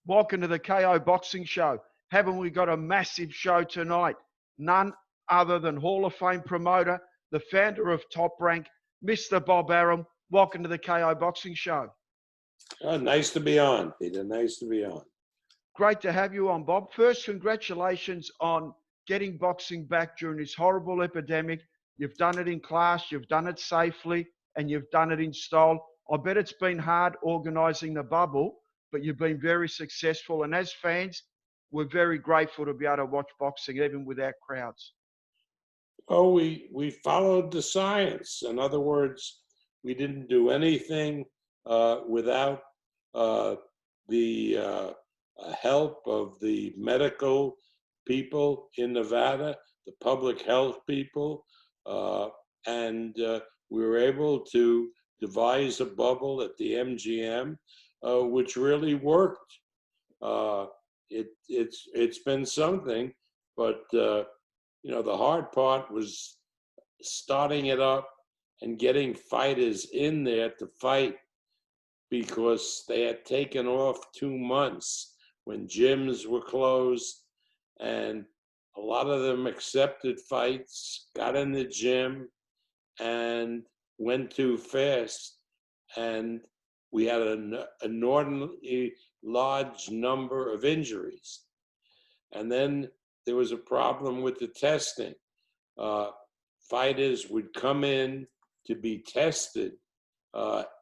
Welcome to the KO Boxing Show. Haven't we got a massive show tonight? None other than Hall of Fame promoter, the founder of Top Rank, Mr. Bob Arum. Welcome to the KO Boxing Show. Nice to be on, Peter. Nice to be on. Great to have you on, Bob. First, congratulations on getting boxing back during this horrible epidemic. You've done it in class, you've done it safely, and you've done it in style. I bet it's been hard organising the bubble, but you've been very successful. And as fans, we're very grateful to be able to watch boxing, even without crowds. Oh, we followed the science. In other words, we didn't do anything without the help of the medical people in Nevada, the public health people, and we were able to devise a bubble at the MGM, which really worked. It's been something, but the hard part was starting it up and getting fighters in there to fight, because they had taken off 2 months when gyms were closed, and a lot of them accepted fights, got in the gym, and went too fast, and we had an inordinately large number of injuries. And then there was a problem with the testing. Fighters would come in to be tested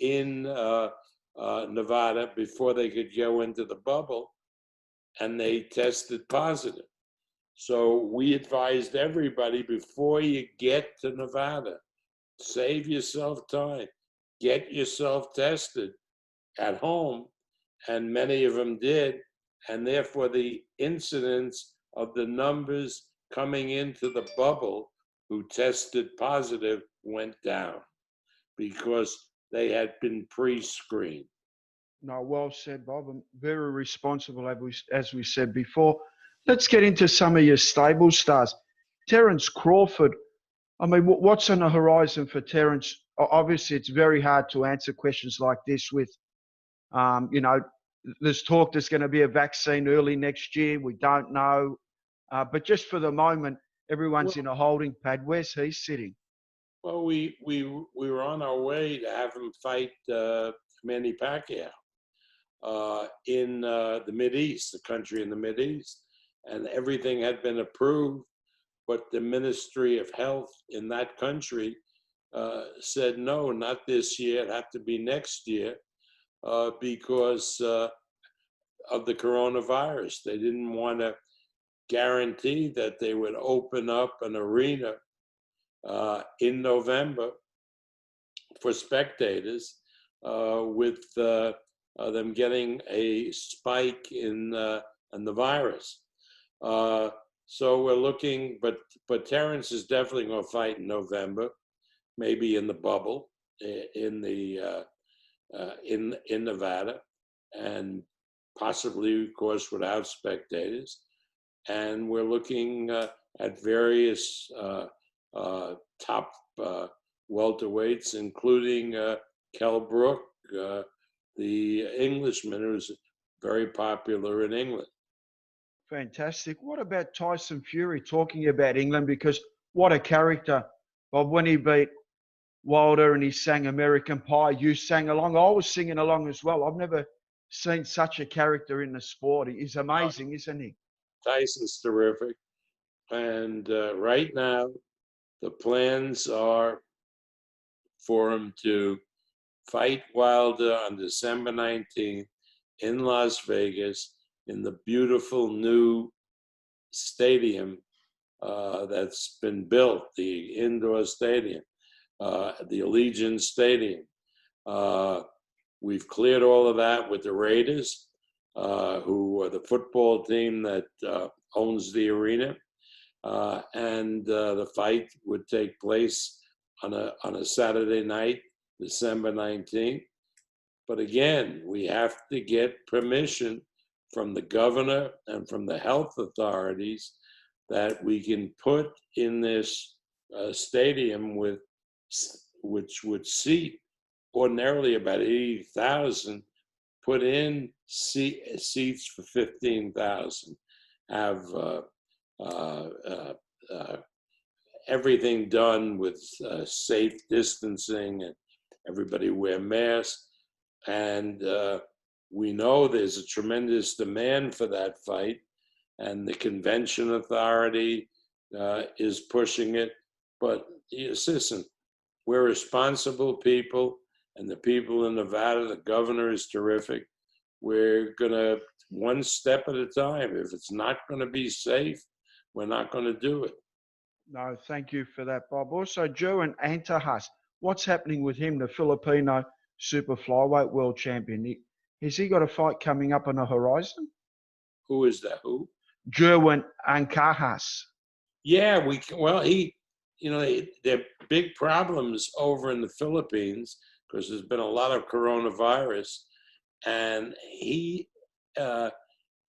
in Nevada before they could go into the bubble, and they tested positive. So we advised everybody, before you get to Nevada, save yourself time, get yourself tested at home, and many of them did, and therefore the incidence of the numbers coming into the bubble who tested positive went down, because they had been pre-screened. No, well said, Bob. I'm very responsible, as we said before. Let's get into some of your stable stars. Terence Crawford, I mean, what's on the horizon for Terence? Obviously, it's very hard to answer questions like this with, there's talk there's going to be a vaccine early next year. We don't know. But just for the moment, everyone's in a holding pad. Where's he sitting? Well, we were on our way to have him fight Manny Pacquiao in the Mideast, the country in the Mideast, and everything had been approved, but the Ministry of Health in that country said no, not this year. It had to be next year because of the coronavirus. They didn't want to guarantee that they would open up an arena in November for spectators with them getting a spike in the virus. So we're looking, but Terence is definitely going to fight in November, maybe in the bubble in Nevada, and possibly, of course, without spectators. And we're looking at various top welterweights, including Kell Brook, the Englishman, who's very popular in England. Fantastic. What about Tyson Fury, talking about England? Because what a character. Bob, when he beat Wilder and he sang American Pie, you sang along. I was singing along as well. I've never seen such a character in the sport. He's amazing, isn't he? Tyson's terrific. And right now, the plans are for him to fight Wilder on December 19th in Las Vegas in the beautiful new stadium that's been built, the indoor stadium, the Allegiant Stadium. We've cleared all of that with the Raiders, who are the football team that owns the arena. And the fight would take place on a Saturday night, December 19th. But again, we have to get permission from the governor and from the health authorities that we can put in this stadium which would seat ordinarily about 80,000, put in seats for 15,000, have everything done with safe distancing, and everybody wear masks. And we know there's a tremendous demand for that fight, and the convention authority is pushing it. But listen, we're responsible people, and the people in Nevada, the governor is terrific. We're going to, one step at a time. If it's not going to be safe, we're not going to do it. No, thank you for that, Bob. Also, Joe Antajas, what's happening with him, the Filipino super flyweight world champion? Has he got a fight coming up on the horizon? Who is that? Who? Joe Ancajas. Yeah, there are big problems over in the Philippines because there's been a lot of coronavirus, and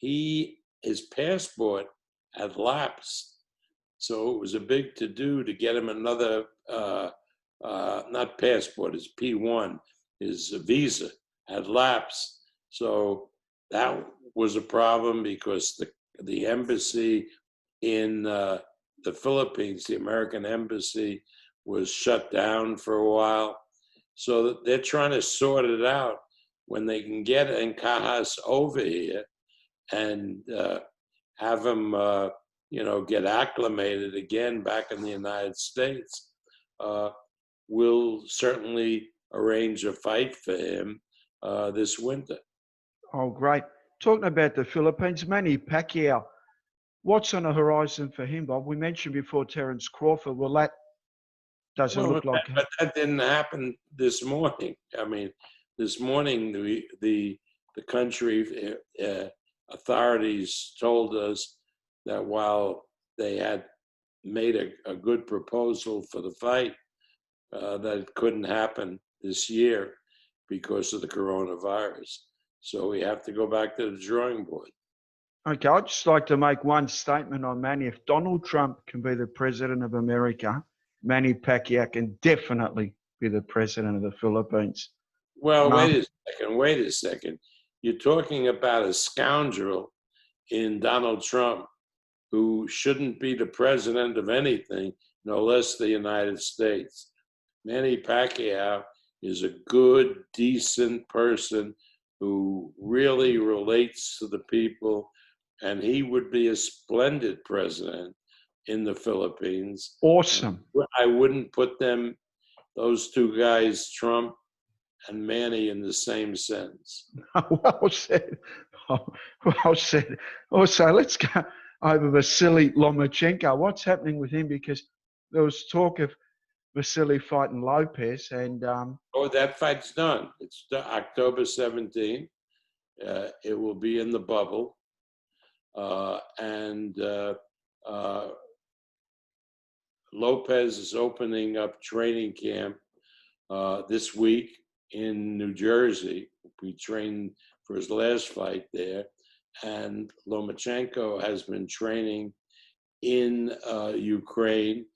his passport had lapsed. So it was a big to-do to get him another, not passport, his P1, his visa had lapsed. So that was a problem because the embassy in the Philippines, the American embassy, was shut down for a while. So they're trying to sort it out when they can get Encajas over here and have him get acclimated again back in the United States. We'll certainly arrange a fight for him this winter. Oh, great. Talking about the Philippines, Manny Pacquiao, what's on the horizon for him, Bob? We mentioned before Terence Crawford. Well, that doesn't look like... But that didn't happen this morning. I mean, this morning, the country authorities told us that while they had made a good proposal for the fight, that it couldn't happen this year because of the coronavirus. So we have to go back to the drawing board. Okay, I'd just like to make one statement on Manny. If Donald Trump can be the president of America, Manny Pacquiao can definitely be the president of the Philippines. Well, wait a second. You're talking about a scoundrel in Donald Trump who shouldn't be the president of anything, no less the United States. Manny Pacquiao is a good, decent person who really relates to the people, and he would be a splendid president in the Philippines. Awesome. I wouldn't put those two guys, Trump and Manny, in the same sentence. Well said. Well said. Also, let's go over Vasily Lomachenko. What's happening with him? Because there was talk of Vasily fighting Lopez, and that fight's done. It's October 17th. It will be in the bubble, and Lopez is opening up training camp this week in New Jersey. We trained for his last fight there, and Lomachenko has been training in Ukraine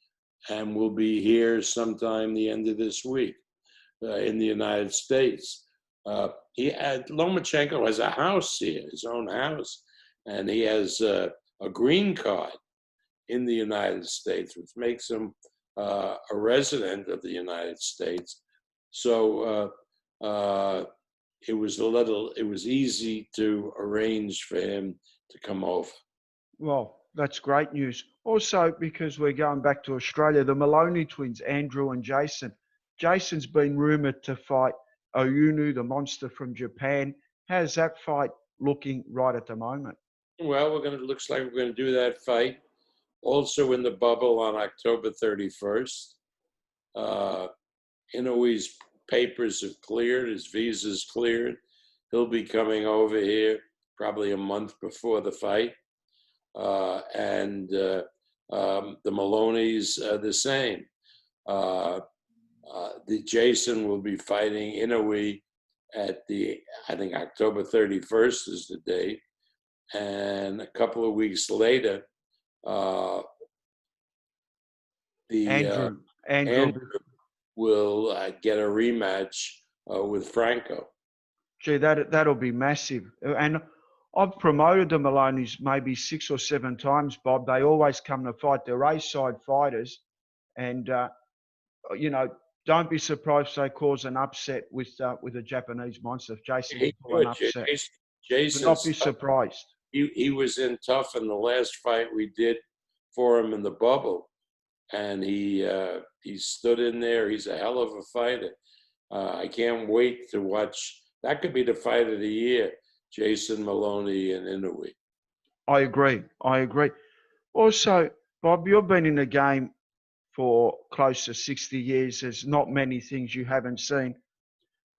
and will be here sometime the end of this week in the United States. Lomachenko has a house here, his own house, and he has a green card in the United States, which makes him a resident of the United States. So it was easy to arrange for him to come over. Well, that's great news. Also, because we're going back to Australia, the Maloney twins, Andrew and Jason. Jason's been rumoured to fight Oyunu, the monster from Japan. How's that fight looking right at the moment? Well, looks like we're going to do that fight also in the bubble on October 31st. Inouye's papers have cleared, his visa's cleared. He'll be coming over here probably a month before the fight. And the Maloneys are the same. The Jason will be fighting Inouye at I think October 31st is the date. And a couple of weeks later, Andrew will get a rematch with Franco. Gee, that'll be massive. And I've promoted the Maloney's maybe 6 or 7 times, Bob. They always come to fight. They're race-side fighters, and you know, don't be surprised if they cause an upset with a Japanese monster. If Jason He can pull an could. upset, do not Jason's be tough. surprised. He was in tough in the last fight we did for him in the bubble, and he stood in there. He's a hell of a fighter. I can't wait to watch. That could be the fight of the year, Jason Maloney and Inoue. I agree. I agree. Also, Bob, you've been in the game for close to 60 years. There's not many things you haven't seen.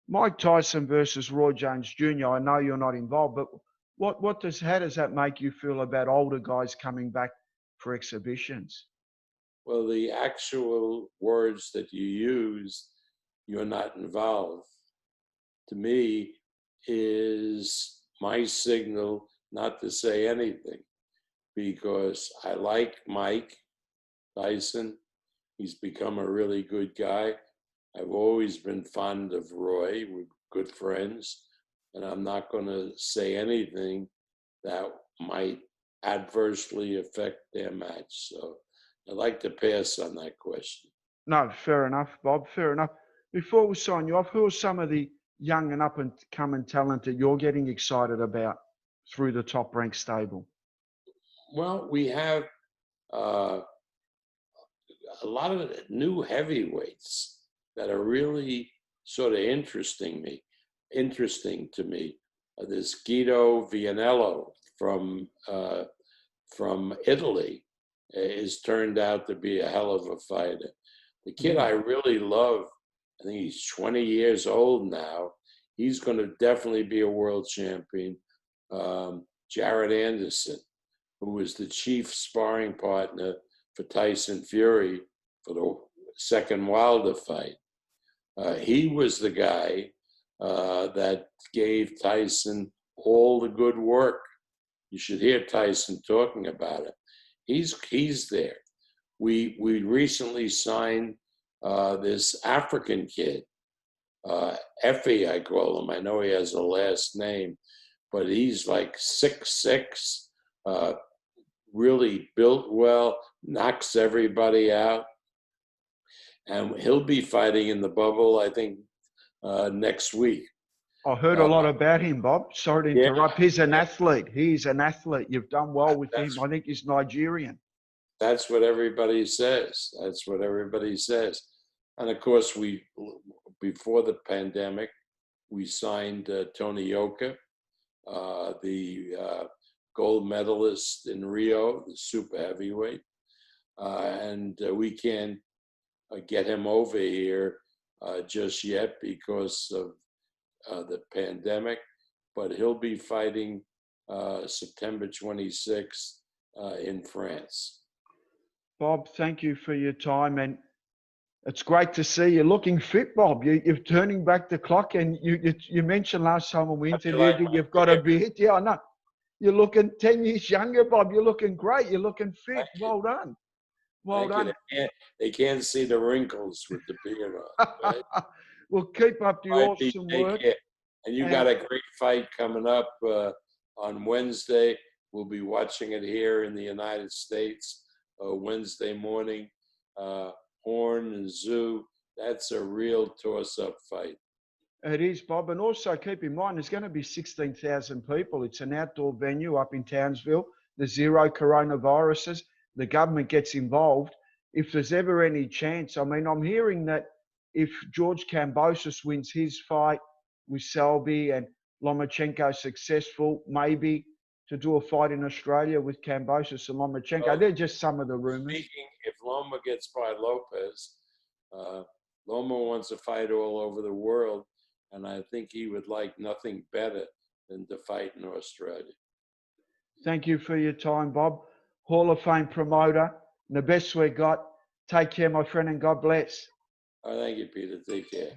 Mike Tyson versus Roy Jones Jr. I know you're not involved, but how does that make you feel about older guys coming back for exhibitions? Well, the actual words that you use, you're not involved, to me, is my signal not to say anything, because I like Mike Tyson. He's become a really good guy. I've always been fond of Roy. We're good friends, and I'm not going to say anything that might adversely affect their match. So I'd like to pass on that question. No, fair enough, Bob. Fair enough. Before we sign you off, who are some of the young and up and coming talent that you're getting excited about through the Top Rank stable? Well, we have a lot of new heavyweights that are really sort of interesting to me. This Guido Vianello from Italy is turned out to be a hell of a fighter. The kid I really love, I think he's 20 years old now. He's going to definitely be a world champion. Jared Anderson, who was the chief sparring partner for Tyson Fury for the second Wilder fight. He was the guy that gave Tyson all the good work. You should hear Tyson talking about it. He's there. We recently signed this African kid, Effie, I call him. I know he has a last name, but he's like 6'6", really built well, knocks everybody out. And he'll be fighting in the bubble, I think, next week. I heard a lot about him, Bob. Sorry to interrupt. He's an athlete. He's an athlete. You've done well with him. I think he's Nigerian. That's what everybody says. That's what everybody says. And of course, before the pandemic, we signed Tony Yoka, the gold medalist in Rio, the super heavyweight. And we can't get him over here just yet because of the pandemic, but he'll be fighting September 26th in France. Bob, thank you for your time, and it's great to see you looking fit, Bob. You're turning back the clock, and you mentioned last time when we interviewed you, you've got a beard. Yeah, I know. You're looking 10 years younger, Bob. You're looking great. You're looking fit. Well done. Well done. They can't see the wrinkles with the beard on. Right? Well, keep up the awesome work. And you got a great fight coming up on Wednesday. We'll be watching it here in the United States Wednesday morning. Horn and Zoo. That's a real toss-up fight. It is, Bob. And also keep in mind, there's going to be 16,000 people. It's an outdoor venue up in Townsville. There's zero coronaviruses. The government gets involved. If there's ever any chance, I mean, I'm hearing that if George Kambosos wins his fight with Selby and Lomachenko successful, maybe to do a fight in Australia with Kambosos and Lomachenko. Well, they're just some of the rumors. Speaking, if Loma gets by Lopez, Loma wants to fight all over the world, and I think he would like nothing better than to fight in Australia. Thank you for your time, Bob. Hall of Fame promoter, and the best we got. Take care, my friend, and God bless. Thank you, Peter. Take care.